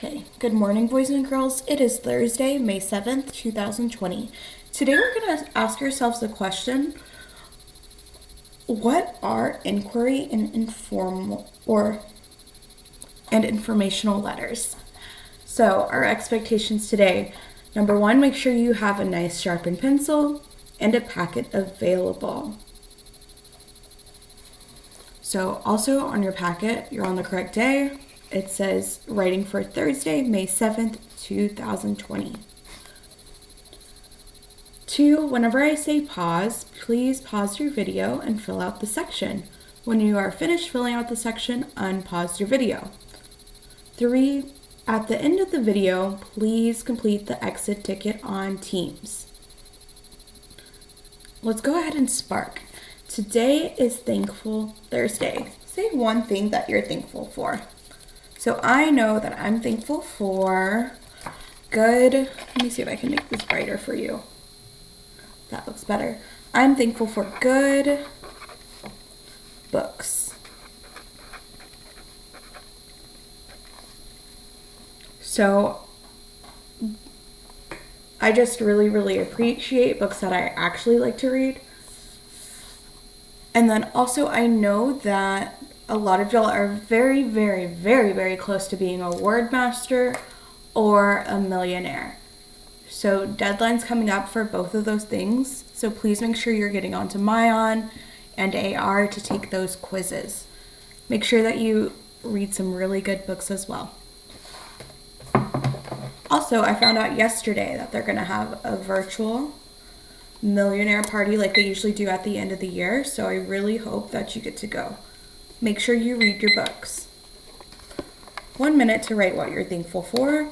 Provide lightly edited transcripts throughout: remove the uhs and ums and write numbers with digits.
Okay, good morning, boys and girls. It is Thursday, May 7th, 2020. Today we're going to ask ourselves the question, what are inquiry and informational letters? So our expectations today, number one, make sure you have a nice sharpened pencil and a packet available. So also on your packet, you're on the correct day. It says writing for Thursday, May 7th, 2020. 2, whenever I say pause, please pause your video and fill out the section. When you are finished filling out the section, unpause your video. 3, at the end of the video, please complete the exit ticket on Teams. Let's go ahead and spark. Today is Thankful Thursday. Say one thing that you're thankful for. So I know that I'm thankful for let me see if I can make this brighter for you. That looks better. I'm thankful for good books. So I just really appreciate books that I actually like to read. And then also I know that a lot of y'all are very close to being a word master or a millionaire. So deadline's coming up for both of those things. So please make sure you're getting onto Myon and AR to take those quizzes. Make sure that you read some really good books as well. Also, I found out yesterday that they're going to have a virtual millionaire party like they usually do at the end of the year. So I really hope that you get to go. Make sure you read your books. 1 minute to write what you're thankful for.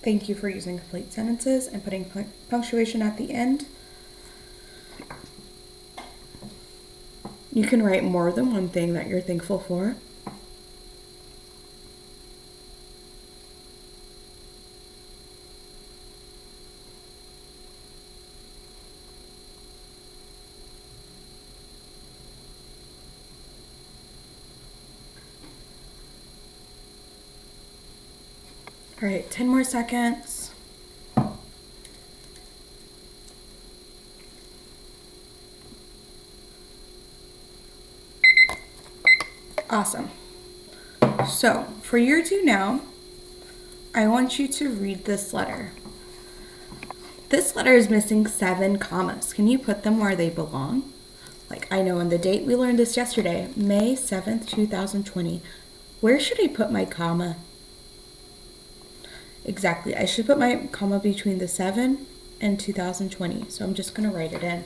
Thank you for using complete sentences and putting punctuation at the end. You can write more than one thing that you're thankful for. All right, 10 more seconds. Awesome. So for your do now, I want you to read this letter. This letter is missing 7 commas. Can you put them where they belong? Like I know in the date, we learned this yesterday, May 7th, 2020. Where should I put my comma? Exactly, I should put my comma between the 7 and 2020. So I'm just gonna write it in.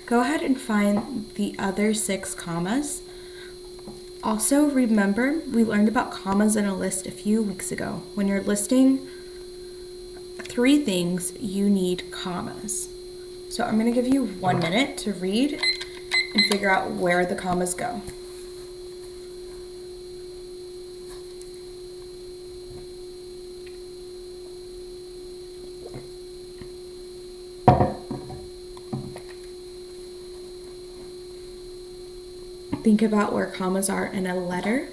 Go ahead and find the other 6 commas. Also, remember, we learned about commas in a list a few weeks ago. When you're listing 3 things, you need commas. So I'm going to give you 1 minute to read and figure out where the commas go. Think about where commas are in a letter.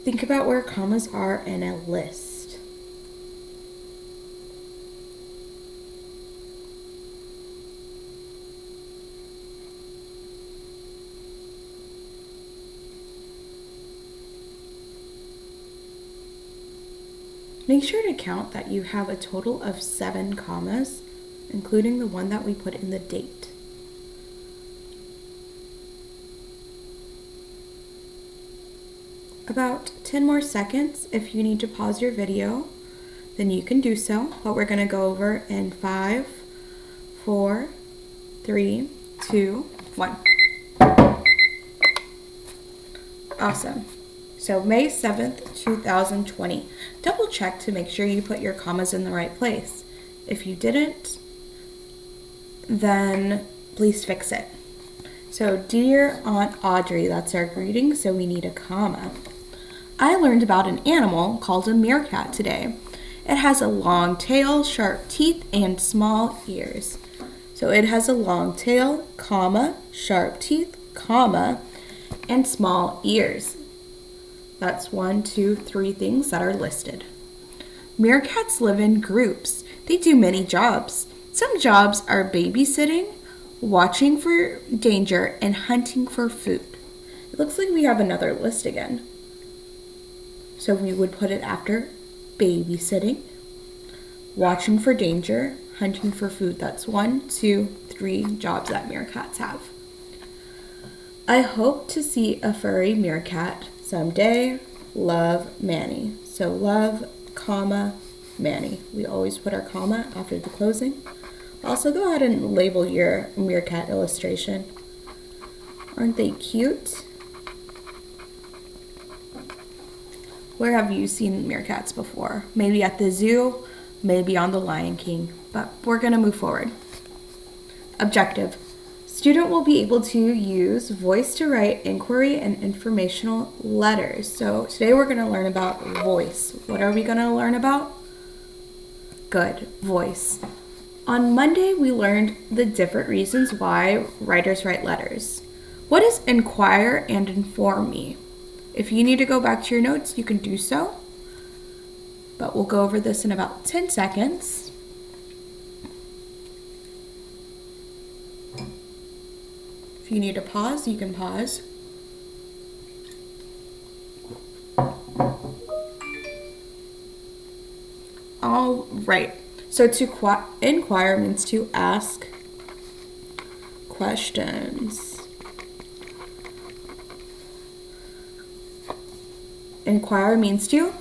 Think about where commas are in a list. Make sure to count that you have a total of 7 commas, including the one that we put in the date. About 10 more seconds. If you need to pause your video, then you can do so, but we're going to go over in 5, 4, 3, 2, 1. Awesome. So May 7th, 2020. Double check to make sure you put your commas in the right place. If you didn't, then please fix it. So So, dear Aunt Audrey, that's our greeting, so we need a comma. I learned about an animal called a meerkat today. It has a long tail, sharp teeth, and small ears. So it has a long tail, comma, sharp teeth, comma, and small ears. That's 1, 2, 3 things that are listed. Meerkats live in groups. They do many jobs. Some jobs are babysitting, watching for danger, and hunting for food. It looks like we have another list again. So we would put it after babysitting, watching for danger, hunting for food. That's 1, 2, 3 jobs that meerkats have. I hope to see a furry meerkat someday. Love, Manny. So love, comma, Manny. We always put our comma after the closing. Also, go ahead and label your meerkat illustration. Aren't they cute? Where have you seen meerkats before? Maybe at the zoo, maybe on the Lion King, but we're gonna move forward. Objective. Student will be able to use voice to write inquiry and informational letters. So today we're gonna learn about voice. What are we gonna learn about? Good, voice. On Monday, we learned the different reasons why writers write letters. What is inquire and inform me? If you need to go back to your notes, you can do so. But we'll go over this in about 10 seconds. If you need to pause, you can pause. All right. So to inquire means to ask questions. Inquire means to?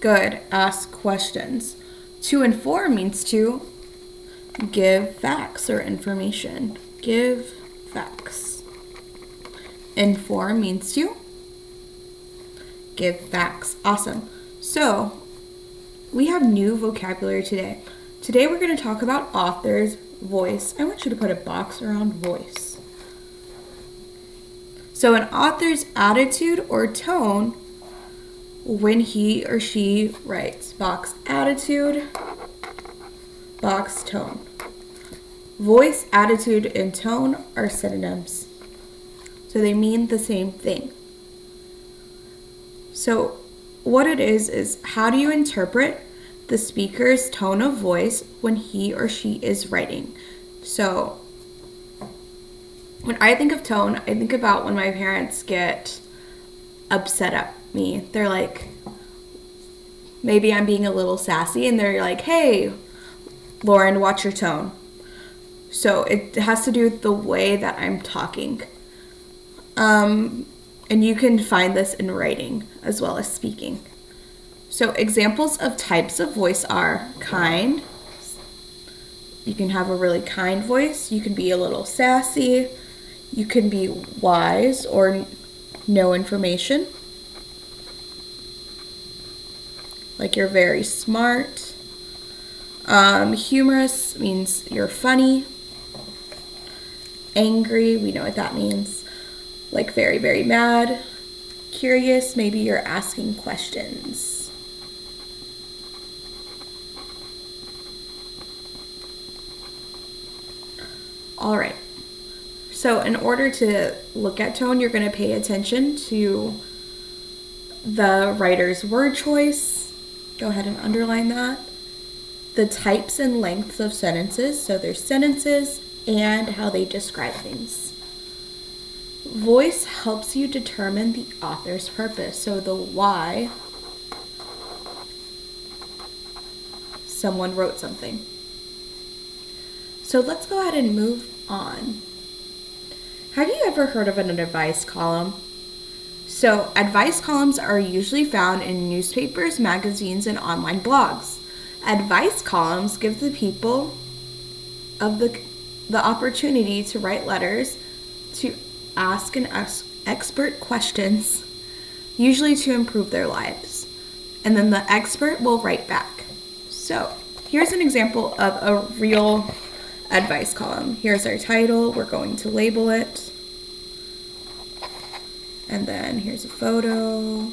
Good. Ask questions. To inform means to give facts or information. Give facts. Inform means to give facts. Awesome. So, we have new vocabulary today. Today we're going to talk about author's voice. I want you to put a box around voice. So an author's attitude or tone when he or she writes. Box attitude, box tone. Voice, attitude, and tone are synonyms. So they mean the same thing. So what it is how do you interpret the speaker's tone of voice when he or she is writing? So when I think of tone, I think about when my parents get upset at me. They're like, maybe I'm being a little sassy, and they're like, hey, Lauren, watch your tone. So it has to do with the way that I'm talking. And you can find this in writing as well as speaking. So examples of types of voice are kind. You can have a really kind voice. You can be a little sassy. You can be wise or know information. Like you're very smart. Humorous means you're funny. Angry, we know what that means. Like very, very mad. Curious, maybe you're asking questions. All right. So in order to look at tone, you're going to pay attention to the writer's word choice. Go ahead and underline that. The types and lengths of sentences. So there's sentences and how they describe things. Voice helps you determine the author's purpose. So the why someone wrote something. So let's go ahead and move on. Have you ever heard of an advice column? So advice columns are usually found in newspapers, magazines, and online blogs. Advice columns give the people of the opportunity to write letters, to ask and expert questions, usually to improve their lives. And then the expert will write back. So here's an example of a real advice column. Here's our title. We're going to label it. And then here's a photo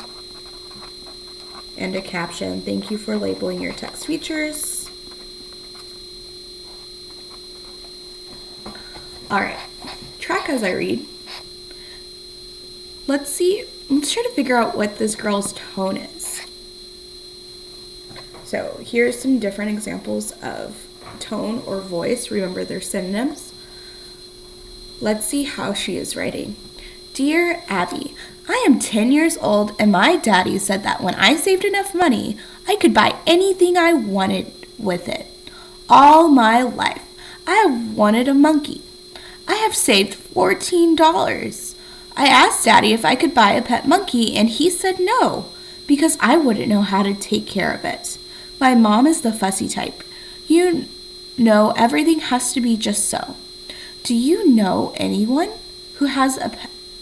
and a caption. Thank you for labeling your text features. All right, track as I read. Let's try to figure out what this girl's tone is. So here's some different examples of tone or voice. Remember, they're synonyms. Let's see how she is writing. Dear Abby, I am 10 years old and my daddy said that when I saved enough money, I could buy anything I wanted with it. All my life, I have wanted a monkey. I have saved $14. I asked Daddy if I could buy a pet monkey and he said no, because I wouldn't know how to take care of it. My mom is the fussy type. You know, everything has to be just so. Do you know anyone who has a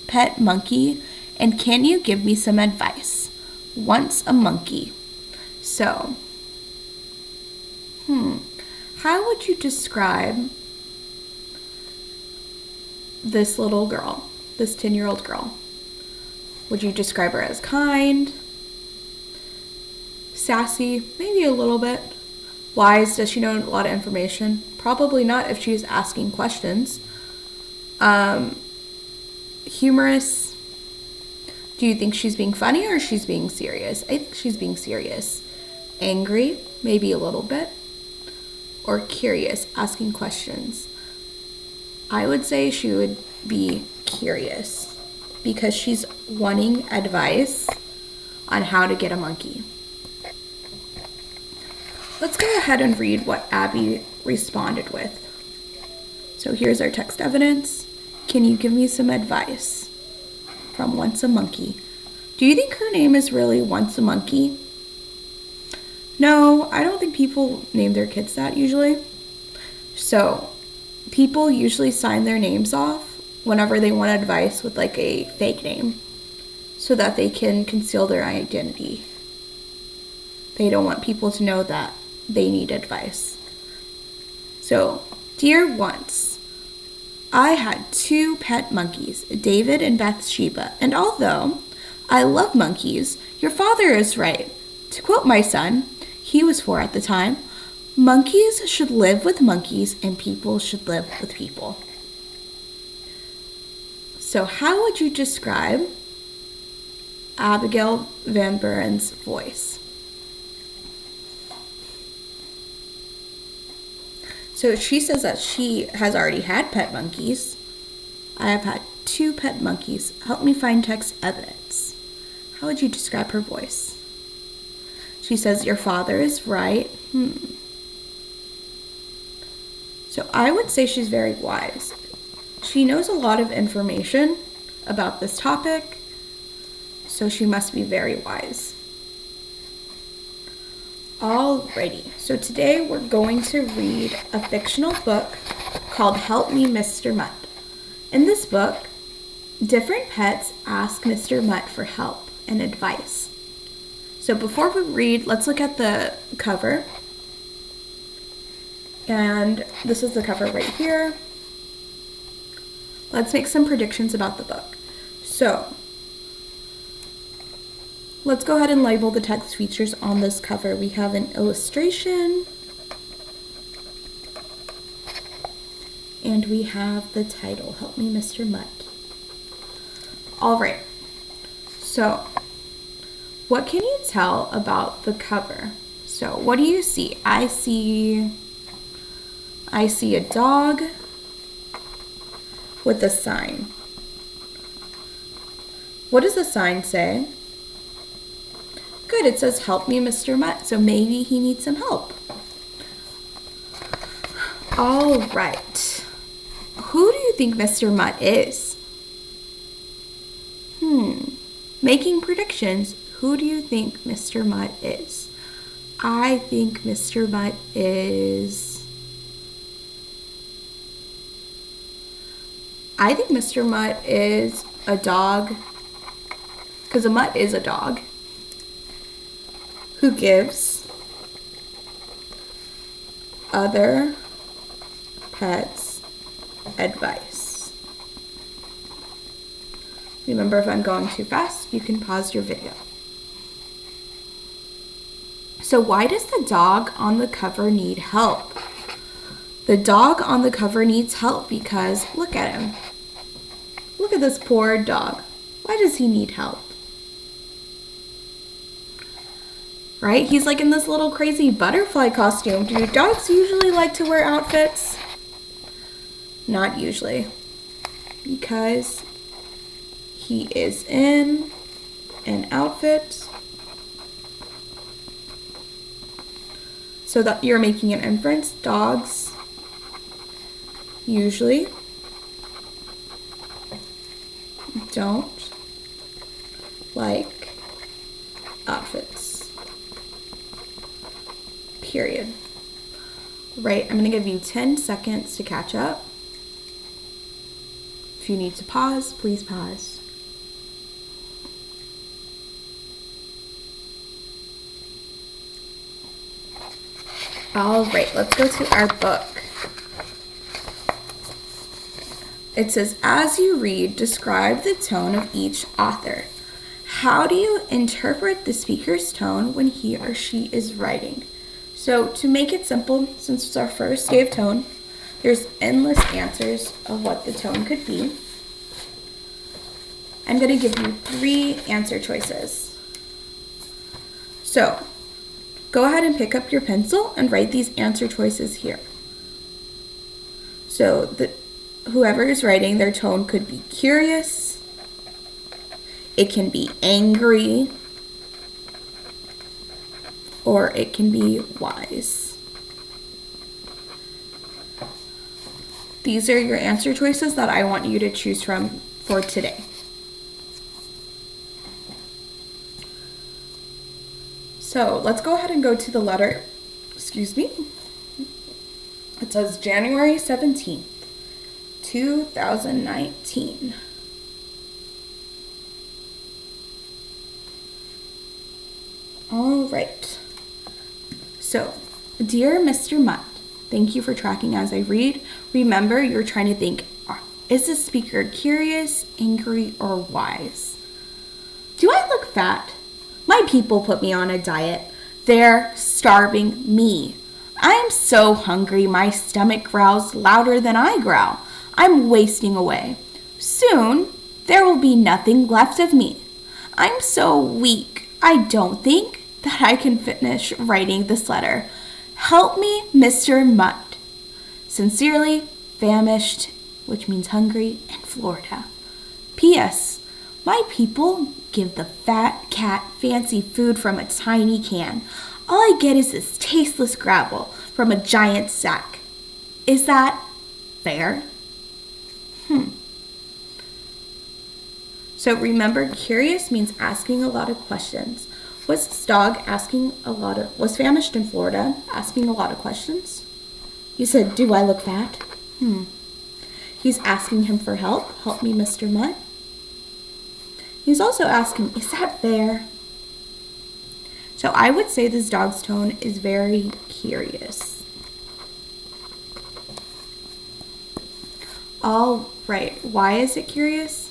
pet monkey, and can you give me some advice? Wants a monkey. So, how would you describe this little girl, this 10-year-old girl? Would you describe her as kind, sassy, maybe a little bit? Wise? Does she know a lot of information? Probably not if she's asking questions. Humorous? Do you think she's being funny or she's being serious? I think she's being serious. Angry? Maybe a little bit. Or curious, asking questions. I would say she would be curious because she's wanting advice on how to get a monkey. Let's go ahead and read what Abby responded with. So here's our text evidence. Can you give me some advice? From Wants a Monkey. Do you think her name is really Wants a Monkey? No, I don't think people name their kids that usually. So people usually sign their names off whenever they want advice with like a fake name so that they can conceal their identity. They don't want people to know that they need advice. So, dear Once, I had 2 pet monkeys, David and Bathsheba, and although I love monkeys, your father is right. To quote my son, he was 4 at the time, monkeys should live with monkeys and people should live with people. So how would you describe Abigail Van Buren's voice? So she says that she has already had pet monkeys. I have had 2 pet monkeys. Help me find text evidence. How would you describe her voice? She says, your father is right. So I would say she's very wise. She knows a lot of information about this topic, so she must be very wise. Alrighty, so today we're going to read a fictional book called Help Me, Mr. Mutt. In this book, different pets ask Mr. Mutt for help and advice. So before we read, let's look at the cover. And this is the cover right here. Let's make some predictions about the book. So, let's go ahead and label the text features on this cover. We have an illustration. And we have the title, Help Me, Mr. Mutt. All right. So, what can you tell about the cover? So, what do you see? I see a dog with a sign. What does the sign say? Good, it says, help me, Mr. Mutt. So maybe he needs some help. All right. Who do you think Mr. Mutt is? Making predictions. Who do you think Mr. Mutt is? I think Mr. Mutt is... a dog, because a mutt is a dog, who gives other pets advice. Remember, if I'm going too fast, you can pause your video. So why does the dog on the cover need help? The dog on the cover needs help because look at him. Look at this poor dog. Why does he need help? Right? He's like in this little crazy butterfly costume. Do dogs usually like to wear outfits? Not usually. Because he is in an outfit. So that you're making an inference. Dogs usually don't like outfits. Period. Right, I'm going to give you 10 seconds to catch up. If you need to pause, please pause. All right, let's go to our book. It says, as you read, describe the tone of each author. How do you interpret the speaker's tone when he or she is writing? So to make it simple, since it's our first day of tone, there's endless answers of what the tone could be. I'm going to give you 3 answer choices. So go ahead and pick up your pencil and write these answer choices here. So whoever is writing, their tone could be curious, it can be angry, or it can be wise. These are your answer choices that I want you to choose from for today. So let's go ahead and go to the letter, It says January 17th, 2019. All right. So, dear Mr. Mutt, thank you for tracking as I read. Remember, you're trying to think, is the speaker curious, angry, or wise? Do I look fat? My people put me on a diet. They're starving me. I am so hungry, my stomach growls louder than I growl. I'm wasting away. Soon, there will be nothing left of me. I'm so weak, I don't think that I can finish writing this letter. Help me, Mr. Mutt. Sincerely, famished, which means hungry, in Florida. P.S. My people give the fat cat fancy food from a tiny can. All I get is this tasteless gravel from a giant sack. Is that fair? So remember, curious means asking a lot of questions. Was this dog was famished in Florida, asking a lot of questions? You said, do I look fat? He's asking him for help. Help me, Mr. Mutt. He's also asking, is that fair? So I would say this dog's tone is very curious. All right, why is it curious?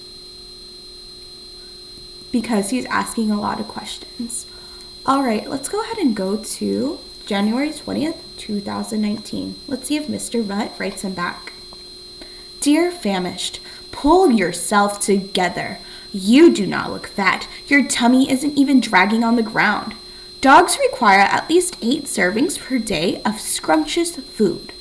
Because he's asking a lot of questions. All right, let's go ahead and go to January 20th, 2019. Let's see if Mr. Mutt writes him back. Dear famished, pull yourself together. You do not look fat. Your tummy isn't even dragging on the ground. Dogs require at least 8 servings per day of scrumptious food.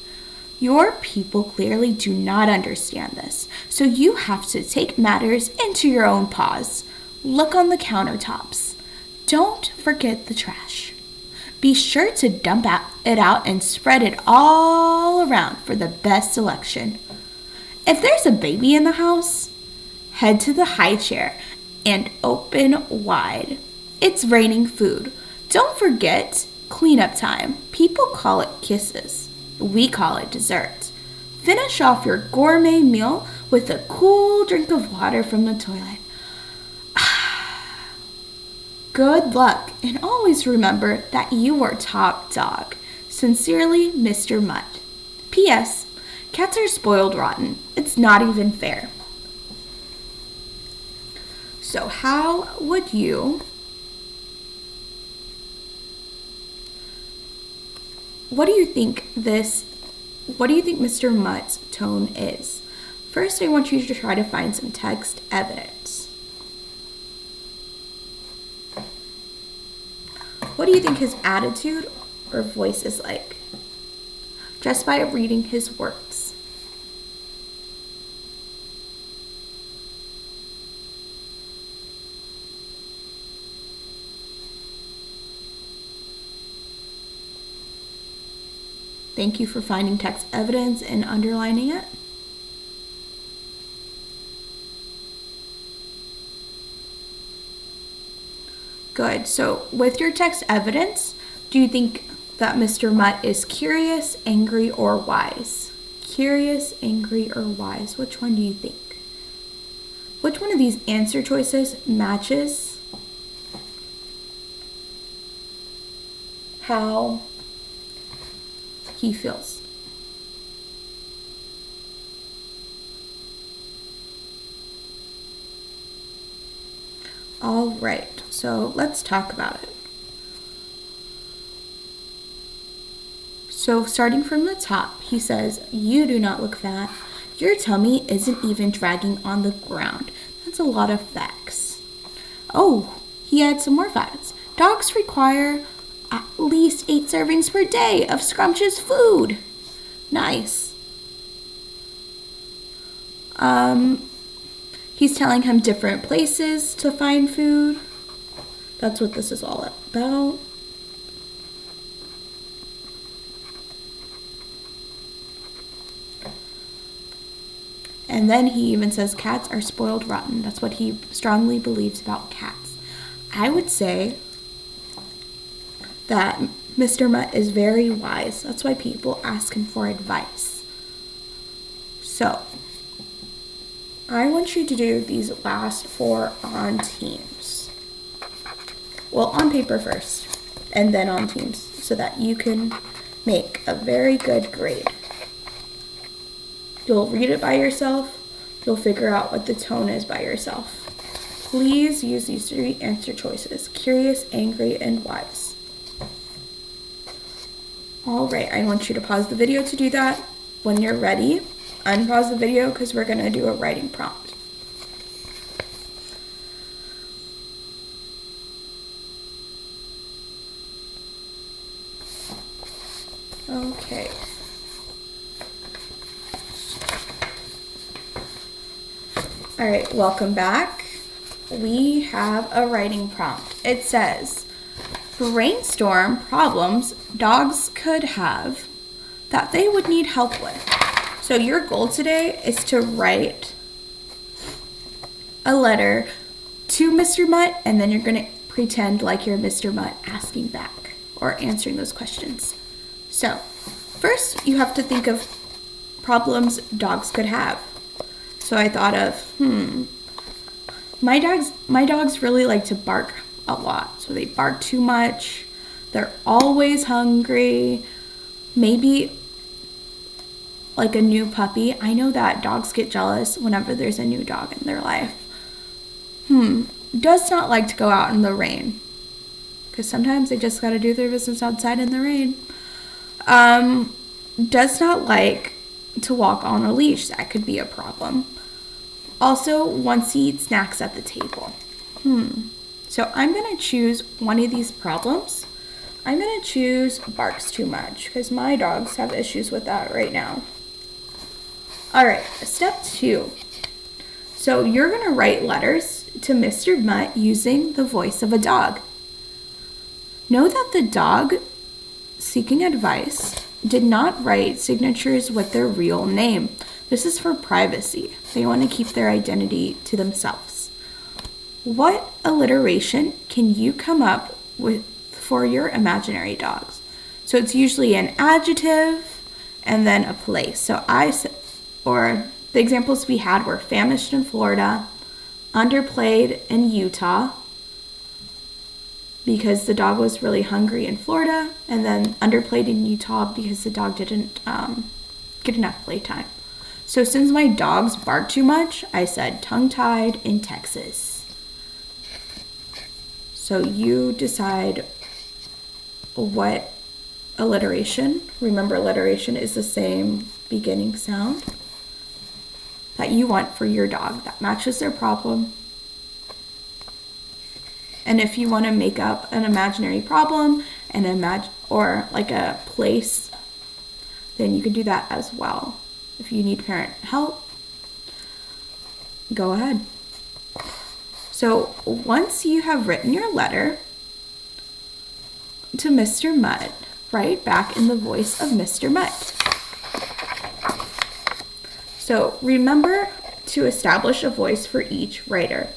Your people clearly do not understand this, so you have to take matters into your own paws. Look on the countertops. Don't forget the trash. Be sure to dump it out and spread it all around for the best selection. If there's a baby in the house, head to the high chair and open wide. It's raining food. Don't forget cleanup time. People call it kisses. We call it dessert. Finish off your gourmet meal with a cool drink of water from the toilet. Good luck, and always remember that you are top dog. Sincerely, Mr. Mutt. P.S. Cats are spoiled rotten. It's not even fair. So how would you... What do you think Mr. Mutt's tone is? First, I want you to try to find some text evidence. What do you think his attitude or voice is like? Just by reading his words. Thank you for finding text evidence and underlining it. Good. So with your text evidence, do you think that Mr. Mutt is curious, angry, or wise? Curious, angry, or wise? Which one do you think? Which one of these answer choices matches how he feels? All right, so let's talk about it. So starting from the top, he says, "You do not look fat. Your tummy isn't even dragging on the ground." That's a lot of facts. Oh, he adds some more facts. Dogs require at least 8 servings per day of scrumptious food. Nice. He's telling him different places to find food. That's what this is all about. And then he even says cats are spoiled rotten. That's what he strongly believes about cats. I would say that Mr. Mutt is very wise. That's why people ask him for advice. So, I want you to do these last 4 on teams. Well, on paper first, and then on teams, so that you can make a very good grade. You'll read it by yourself. You'll figure out what the tone is by yourself. Please use these 3 answer choices: curious, angry, and wise. All right, I want you to pause the video to do that. When you're ready, unpause the video because we're going to do a writing prompt. Okay. All right, welcome back. We have a writing prompt. It says, brainstorm problems dogs could have that they would need help with. So your goal today is to write a letter to Mr. Mutt, and then you're going to pretend like you're Mr. Mutt asking back or answering those questions. So first you have to think of problems dogs could have. So I thought of, my dogs really like to bark a lot. So they bark too much. They're always hungry. Maybe like a new puppy. I know that dogs get jealous whenever there's a new dog in their life. Does not like to go out in the rain. Because sometimes they just got to do their business outside in the rain. Does not like to walk on a leash. That could be a problem. Also wants to eat snacks at the table. So I'm going to choose one of these problems. I'm going to choose barks too much because my dogs have issues with that right now. All right, step 2. So you're going to write letters to Mr. Mutt using the voice of a dog. Know that the dog seeking advice did not write signatures with their real name. This is for privacy. They want to keep their identity to themselves. What alliteration can you come up with for your imaginary dogs? So it's usually an adjective and then a place. So the examples we had were famished in Florida, underplayed in Utah, because the dog was really hungry in Florida, and then underplayed in Utah because the dog didn't get enough playtime. So since my dogs bark too much, I said tongue-tied in Texas. So you decide what alliteration, remember alliteration is the same beginning sound, that you want for your dog that matches their problem. And if you want to make up an imaginary problem and or like a place, then you can do that as well. If you need parent help, go ahead. So once you have written your letter to Mr. Mutt, write back in the voice of Mr. Mutt. So remember to establish a voice for each writer.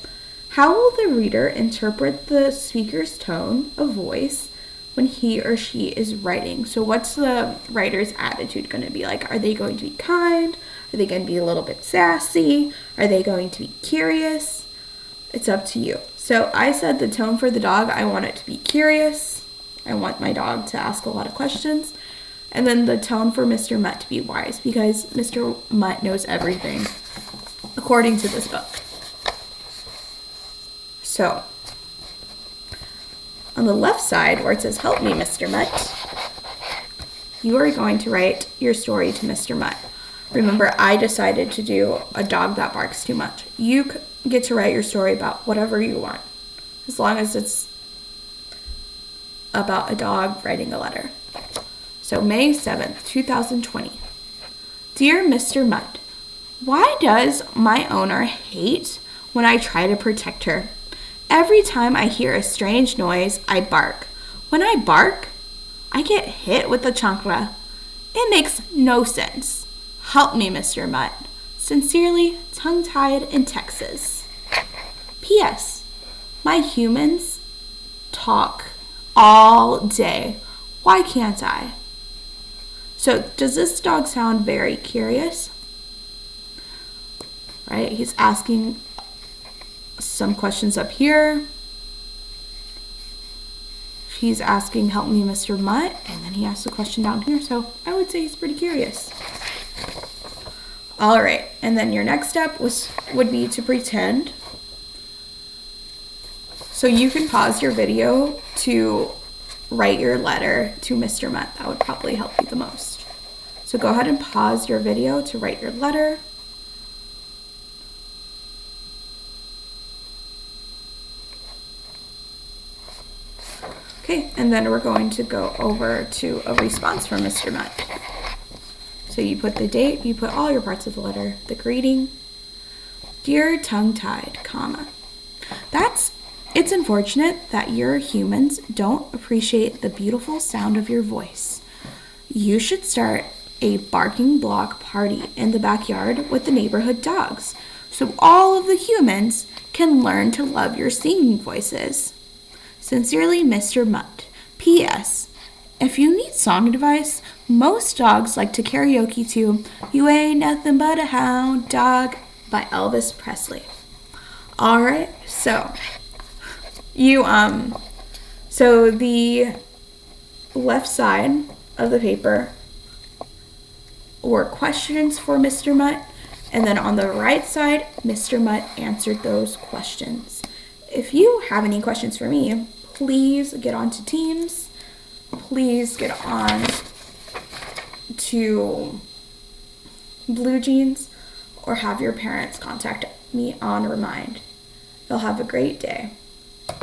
How will the reader interpret the speaker's tone of voice when he or she is writing? So what's the writer's attitude going to be like? Are they going to be kind? Are they going to be a little bit sassy? Are they going to be curious? It's up to you. So I said the tone for the dog, I want it to be curious. I want my dog to ask a lot of questions. And then the tone for Mr. Mutt to be wise, because Mr. Mutt knows everything, according to this book. So, on the left side, where it says, help me, Mr. Mutt, you are going to write your story to Mr. Mutt. Remember, I decided to do a dog that barks too much. You get to write your story about whatever you want, as long as it's about a dog writing a letter. So, May 7th, 2020. Dear Mr. Mutt, why does my owner hate when I try to protect her? Every time I hear a strange noise, I bark. When I bark, I get hit with the chancla. It makes no sense. Help me, Mr. Mutt. Sincerely, tongue-tied in Texas. P.S. My humans talk all day. Why can't I? So, does this dog sound very curious? Right? He's asking some questions up here. He's asking, help me, Mr. Mutt. And then he asks a question down here. So, I would say he's pretty curious. All right. And then your next step would be to pretend. So, you can pause your video to write your letter to Mr. Mutt. That would probably help you the most. So go ahead and pause your video to write your letter. Okay, and then we're going to go over to a response from Mr. Mutt. So you put the date, you put all your parts of the letter, the greeting, dear tongue-tied, comma. It's unfortunate that your humans don't appreciate the beautiful sound of your voice. You should start a barking block party in the backyard with the neighborhood dogs, so all of the humans can learn to love your singing voices. Sincerely, Mr. Mutt. P.S. If you need song advice, most dogs like to karaoke to You Ain't Nothing But a Hound Dog by Elvis Presley. Alright, so the left side of the paper were questions for Mr. Mutt, and then on the right side, Mr. Mutt answered those questions. If you have any questions for me, please get onto Teams. Please get on to Blue Jeans, or have your parents contact me on Remind. You'll have a great day.